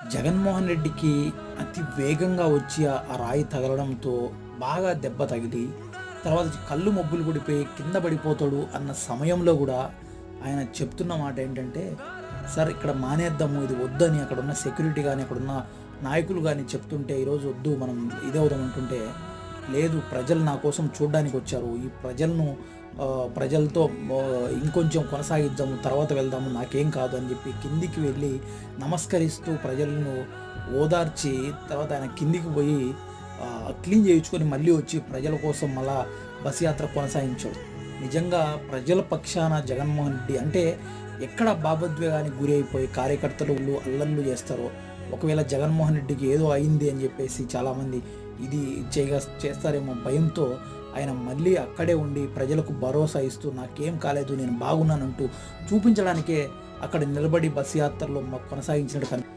జగన్మోహన్ రెడ్డికి అతి వేగంగా వచ్చి ఆ రాయి తగలడంతో బాగా దెబ్బ తగిలి తర్వాత కళ్ళు మబ్బులు పడిపోయి కింద పడిపోతాడు అన్న సమయంలో కూడా ఆయన చెప్తున్న మాట ఏంటంటే, సార్ ఇక్కడ మానేద్దాము, ఇది వద్దని అక్కడున్న సెక్యూరిటీ కానీ అక్కడున్న నాయకులు కానీ చెప్తుంటే ఈరోజు వద్దు మనం ఇదవుదాం అంటుంటే, లేదు ప్రజలు నా కోసం చూడడానికి వచ్చారు, ఈ ప్రజలతో ఇంకొంచెం కొనసాగిద్దాము, తర్వాత వెళ్దాము, నాకేం కాదు అని చెప్పి కిందికి వెళ్ళి నమస్కరిస్తూ ప్రజలను ఓదార్చి తర్వాత ఆయన కిందికి పోయి క్లీన్ చేయించుకొని మళ్ళీ వచ్చి ప్రజల కోసం మళ్ళా బస్ యాత్ర కొనసాగించాడు. నిజంగా ప్రజల పక్షాన జగన్మోహన్ రెడ్డి అంటే ఎక్కడ భావోద్వేగానికి గురి అయిపోయి కార్యకర్తలు అల్లర్లు చేస్తారో, ఒకవేళ జగన్మోహన్ రెడ్డికి ఏదో అయింది అని చెప్పేసి చాలామంది ఇది చేస్తారేమో భయంతో ఆయన మళ్ళీ అక్కడే ఉండి ప్రజలకు భరోసా ఇస్తూ నాకేం కాలేదు, నేను బాగున్నానంటూ చూపించడానికే అక్కడ నిలబడి బస్ యాత్రలో కొనసాగించినట్టు